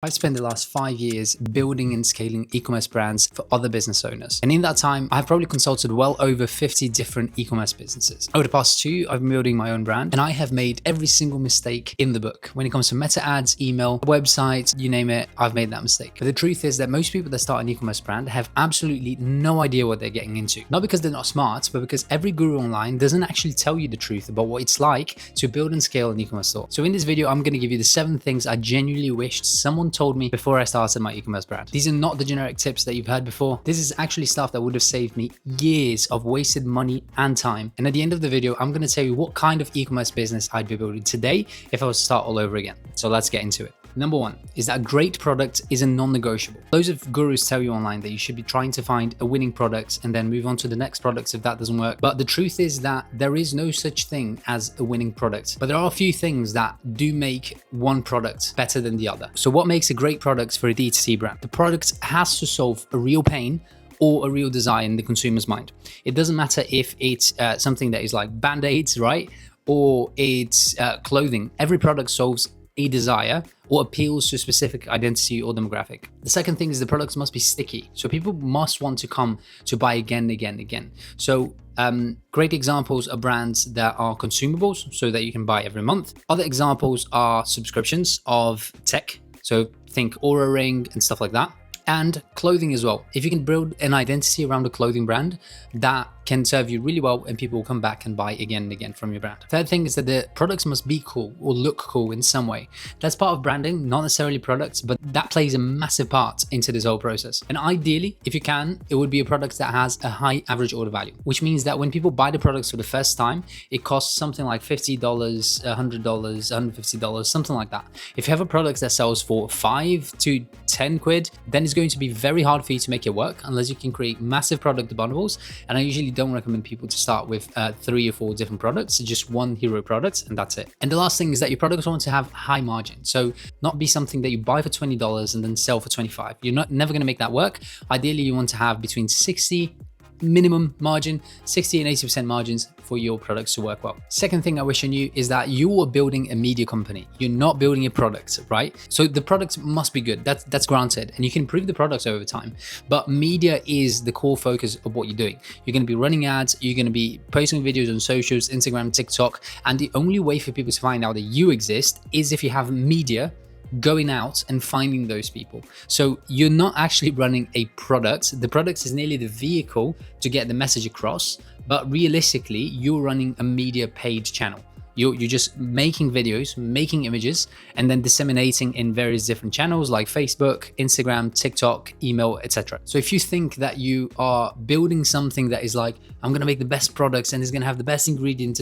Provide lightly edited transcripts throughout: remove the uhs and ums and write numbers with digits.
I spent the last 5 years building and scaling e-commerce brands for other business owners. And in that time, I've probably consulted well over 50 different e-commerce businesses. Over the past 2, I've been building my own brand, and I have made every single mistake in the book. When it comes to meta ads, email, websites, you name it, I've made that mistake. But the truth is that most people that start an e-commerce brand have absolutely no idea what they're getting into. Not because they're not smart, but because every guru online doesn't actually tell you the truth about what it's like to build and scale an e-commerce store. So in this video, I'm going to give you the 7 things I genuinely wished someone told me before I started my e-commerce brand. These are not the generic tips that you've heard before. This is actually stuff that would have saved me years of wasted money and time. And at the end of the video, I'm going to tell you what kind of e-commerce business I'd be building today if I was to start all over again. So let's get into it. Number 1 is that a great product is a non-negotiable. Loads of gurus tell you online that you should be trying to find a winning product and then move on to the next product if that doesn't work. But the truth is that there is no such thing as a winning product. But there are a few things that do make one product better than the other. So what makes a great product for a D2C brand? The product has to solve a real pain or a real desire in the consumer's mind. It doesn't matter if it's something that is like band-aids, right? Or it's clothing. Every product solves a desire or appeals to a specific identity or demographic. The second thing is the products must be sticky. So people must want to come to buy again. So great examples are brands that are consumables so that you can buy every month. Other examples are subscriptions of tech. So think Aura Ring and stuff like that. And clothing as well. If you can build an identity around a clothing brand, that can serve you really well and people will come back and buy again and again from your brand. Third thing is that the products must be cool or look cool in some way. That's part of branding, not necessarily products, but that plays a massive part into this whole process. And ideally, if you can, it would be a product that has a high average order value, which means that when people buy the products for the first time, it costs something like $50, $100, $150, something like that. If you have a product that sells for 5 to 10 quid, then it's going to be very hard for you to make it work unless you can create massive product bundles. And I usually don't recommend people to start with 3 or 4 different products, just one hero product, and that's it. And the last thing is that your products want to have high margin. So not be something that you buy for $20 and then sell for $25. You're never going to make that work. Ideally, you want to have between 60 minimum margin, 60 and 80% margins for your products to work well. Second thing I wish I knew is that you are building a media company. You're not building a product, right? So the product must be good. That's granted. And you can improve the products over time. But media is the core focus of what you're doing. You're going to be running ads. You're going to be posting videos on socials, Instagram, TikTok. And the only way for people to find out that you exist is if you have media going out and finding those people. So you're not actually running a product. The product is nearly the vehicle to get the message across, but realistically, you're running a media paid channel. You're just making videos, making images, and then disseminating in various different channels like Facebook, Instagram, TikTok, email, etc. So if you think that you are building something that is like, I'm going to make the best products and it's going to have the best ingredients,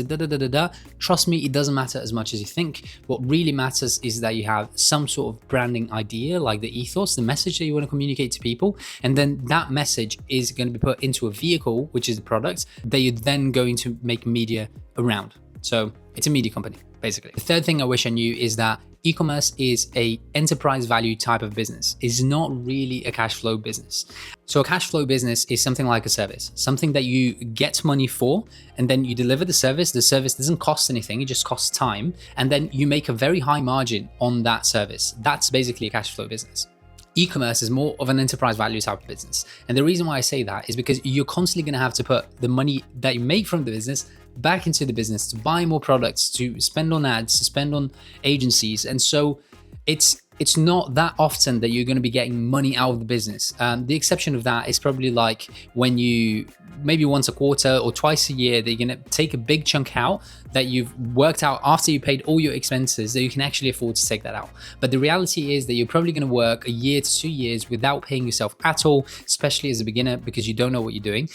trust me, it doesn't matter as much as you think. What really matters is that you have some sort of branding idea, like the ethos, the message that you want to communicate to people. And then that message is going to be put into a vehicle, which is the product, that you're then going to make media around. So it's a media company, basically. The third thing I wish I knew is that e-commerce is a enterprise value type of business. It's not really a cash flow business. So a cash flow business is something like a service, something that you get money for, and then you deliver the service. The service doesn't cost anything, it just costs time. And then you make a very high margin on that service. That's basically a cash flow business. E-commerce is more of an enterprise value type of business. And the reason why I say that is because you're constantly going to have to put the money that you make from the business back into the business to buy more products, to spend on ads, to spend on agencies. And so it's not that often that you're going to be getting money out of the business. The exception of that is probably like when you maybe once a quarter or twice a year that you're going to take a big chunk out that you've worked out after you paid all your expenses that you can actually afford to take that out. But the reality is that you're probably going to work a year to 2 years without paying yourself at all, especially as a beginner, because you don't know what you're doing.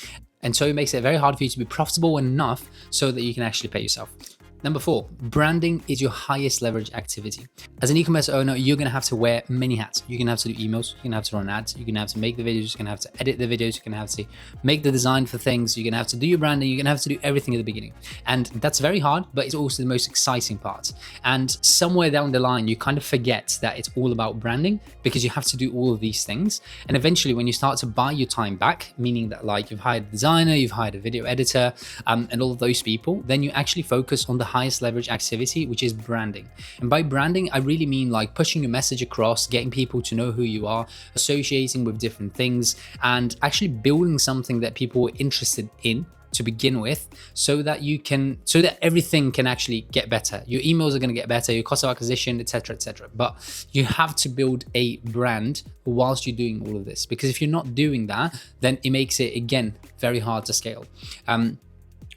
And so it makes it very hard for you to be profitable enough so that you can actually pay yourself. Number 4, branding is your highest leverage activity. As an e-commerce owner, you're going to have to wear many hats. You're going to have to do emails, you're going to have to run ads, you're going to have to make the videos, you're going to have to edit the videos, you're going to have to make the design for things, you're going to have to do your branding, you're going to have to do everything at the beginning. And that's very hard, but it's also the most exciting part. And somewhere down the line, you kind of forget that it's all about branding because you have to do all of these things. And eventually when you start to buy your time back, meaning that like you've hired a designer, you've hired a video editor, and all of those people, then you actually focus on the highest leverage activity, which is branding. And by branding, I really mean like pushing your message across, getting people to know who you are, associating with different things, and actually building something that people are interested in to begin with, so that everything can actually get better. Your emails are going to get better, your cost of acquisition, etc., etc. But you have to build a brand whilst you're doing all of this, because if you're not doing that, then it makes it, again, very hard to scale.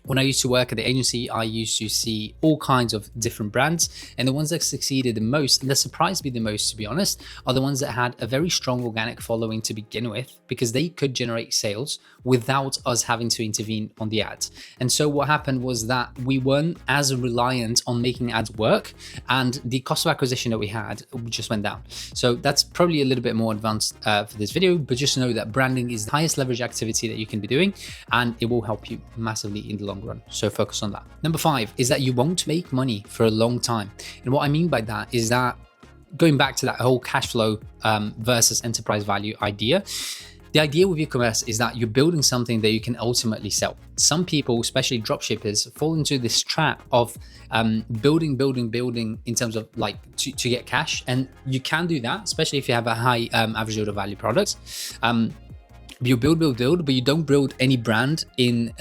When I used to work at the agency, I used to see all kinds of different brands, and the ones that succeeded the most, and that surprised me the most, to be honest, are the ones that had a very strong organic following to begin with, because they could generate sales without us having to intervene on the ads. And so what happened was that we weren't as reliant on making ads work, and the cost of acquisition that we had just went down. So that's probably a little bit more advanced for this video, but just know that branding is the highest leverage activity that you can be doing, and it will help you massively in the long run. So focus on that. Number 5 is that you won't make money for a long time. And what I mean by that is that, going back to that whole cash flow versus enterprise value idea, the idea with e-commerce is that you're building something that you can ultimately sell. Some people, especially dropshippers, fall into this trap of building in terms of like to get cash. And you can do that, especially if you have a high average order value product. You build, but you don't build any brand in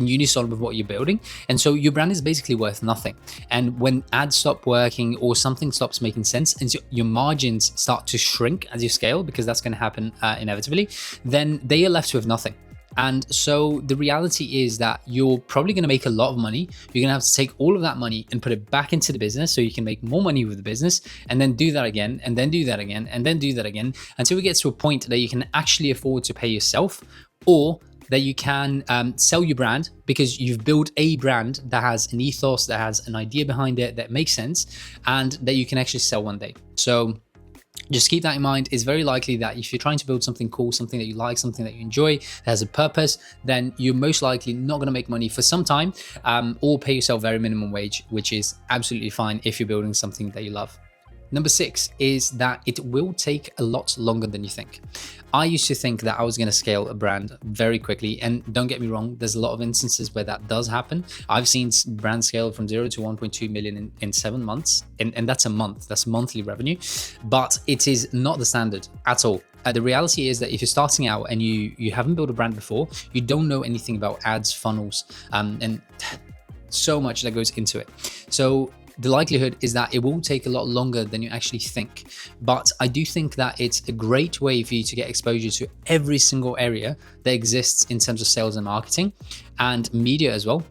unison with what you're building, and so your brand is basically worth nothing. And when ads stop working or something stops making sense and your margins start to shrink as you scale, because that's going to happen inevitably, then they are left with nothing. And so the reality is that you're probably going to make a lot of money. You're going to have to take all of that money and put it back into the business so you can make more money with the business, and then do that again, and then do that again, and then do that again, until it gets to a point that you can actually afford to pay yourself, or that you can sell your brand, because you've built a brand that has an ethos, that has an idea behind it that makes sense, and that you can actually sell one day. So just keep that in mind. It's very likely that if you're trying to build something cool, something that you like, something that you enjoy, that has a purpose, then you're most likely not going to make money for some time, or pay yourself very minimum wage, which is absolutely fine if you're building something that you love. Number 6 is that it will take a lot longer than you think. I used to think that I was going to scale a brand very quickly, and don't get me wrong, there's a lot of instances where that does happen. I've seen brands scale from 0 to 1.2 million in 7 months, and that's a month, that's monthly revenue, but it is not the standard at all. The reality is that if you're starting out and you haven't built a brand before, you don't know anything about ads, funnels, and so much that goes into it. So the likelihood is that it will take a lot longer than you actually think. But I do think that it's a great way for you to get exposure to every single area that exists in terms of sales and marketing and media as well.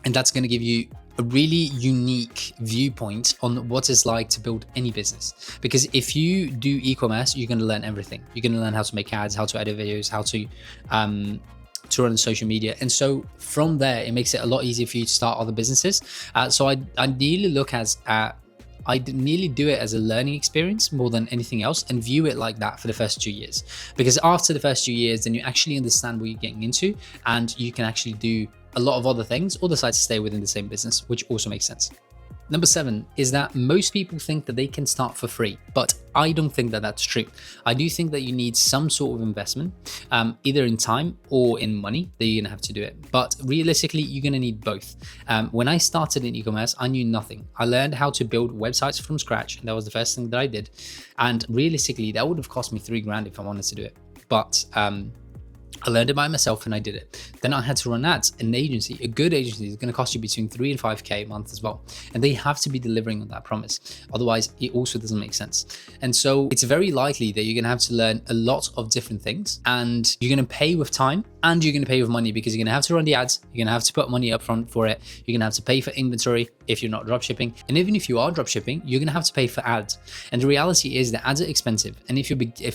And that's going to give you a really unique viewpoint on what it's like to build any business. Because if you do e-commerce, you're going to learn everything. You're going to learn how to make ads, how to edit videos, how to run social media. And so from there, it makes it a lot easier for you to start other businesses. So I nearly do it as a learning experience more than anything else, and view it like that for the first 2 years. Because after the first 2 years, then you actually understand what you're getting into, and you can actually do a lot of other things or decide to stay within the same business, which also makes sense. Number 7 is that most people think that they can start for free, but I don't think that that's true. I do think that you need some sort of investment, either in time or in money, that you're gonna have to do it. But realistically, you're gonna need both. When I started in e-commerce, I knew nothing. I learned how to build websites from scratch, and that was the first thing that I did. And realistically, that would have cost me $3,000 if I wanted to do it. But I learned it by myself and I did it. Then I had to run ads. An agency, a good agency, is going to cost you between 3 and 5K a month as well. And they have to be delivering on that promise. Otherwise, it also doesn't make sense. And so it's very likely that you're going to have to learn a lot of different things, and you're going to pay with time and you're going to pay with money, because you're going to have to run the ads. You're going to have to put money up front for it. You're going to have to pay for inventory if you're not dropshipping. And even if you are dropshipping, you're going to have to pay for ads. And the reality is that ads are expensive. And if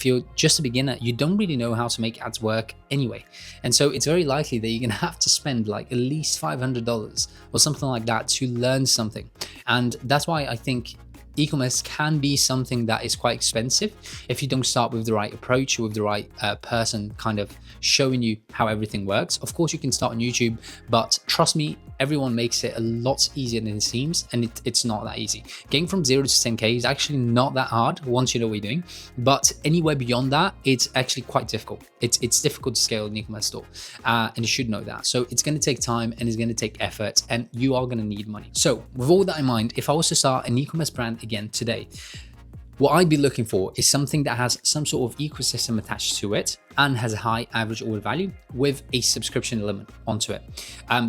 you're just a beginner, you don't really know how to make ads work anyway. And so it's very likely that you're going to have to spend like at least $500 or something like that to learn something. And that's why I think e-commerce can be something that is quite expensive if you don't start with the right approach, with the right person kind of showing you how everything works. Of course, you can start on YouTube, but trust me, everyone makes it a lot easier than it seems, and it's not that easy. Getting from 0 to 10K is actually not that hard once you know what you're doing, but anywhere beyond that, it's actually quite difficult. It's difficult to scale an e-commerce store, and you should know that. So it's going to take time and it's going to take effort, and you are going to need money. So with all that in mind, if I was to start an e-commerce brand again today, what I'd be looking for is something that has some sort of ecosystem attached to it and has a high average order value with a subscription element onto it,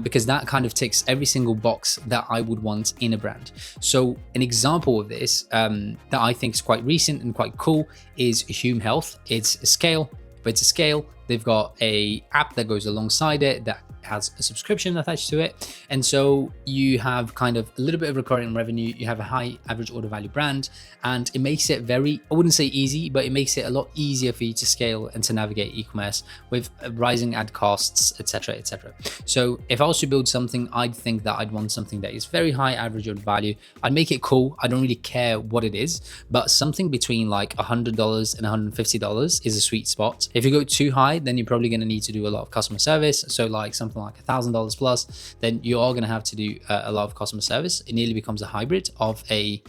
because that kind of ticks every single box that I would want in a brand. So an example of this that I think is quite recent and quite cool is Hume Health. It's a scale, but it's a scale. They've got a app that goes alongside it that has a subscription attached to it. And so you have kind of a little bit of recurring revenue, you have a high average order value brand, and it makes it very, I wouldn't say easy, but it makes it a lot easier for you to scale and to navigate e-commerce with rising ad costs, etc., etc. So if I was to build something, I'd think that I'd want something that is very high average order value. I'd make it cool. I don't really care what it is, but something between like $100 and $150 is a sweet spot. If you go too high, then you're probably going to need to do a lot of customer service. So like something like $1,000 plus, then you are going to have to do a lot of customer service. It nearly becomes a hybrid of a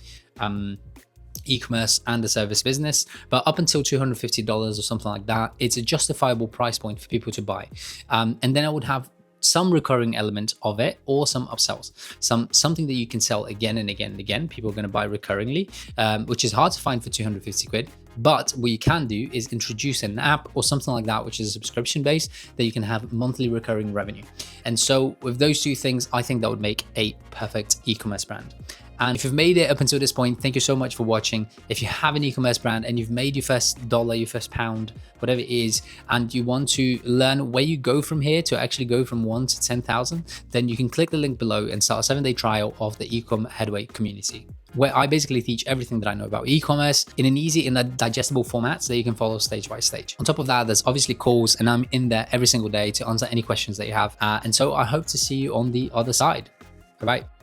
e-commerce and a service business. But up until $250 or something like that, it's a justifiable price point for people to buy. And then I would have some recurring element of it, or some upsells, something that you can sell again and again and again. People are going to buy recurringly, which is hard to find for 250 quid. But what you can do is introduce an app or something like that, which is a subscription base that you can have monthly recurring revenue. And so with those two things, I think that would make a perfect e-commerce brand. And if you've made it up until this point, thank you so much for watching. If you have an e-commerce brand and you've made your first dollar, your first pound, whatever it is, and you want to learn where you go from here to actually go from 1 to 10,000, then you can click the link below and start a 7-day trial of the Ecom Headway community, where I basically teach everything that I know about e-commerce in an easy and a digestible format so that you can follow stage by stage. On top of that, there's obviously calls, and I'm in there every single day to answer any questions that you have. And so I hope to see you on the other side. Bye-bye.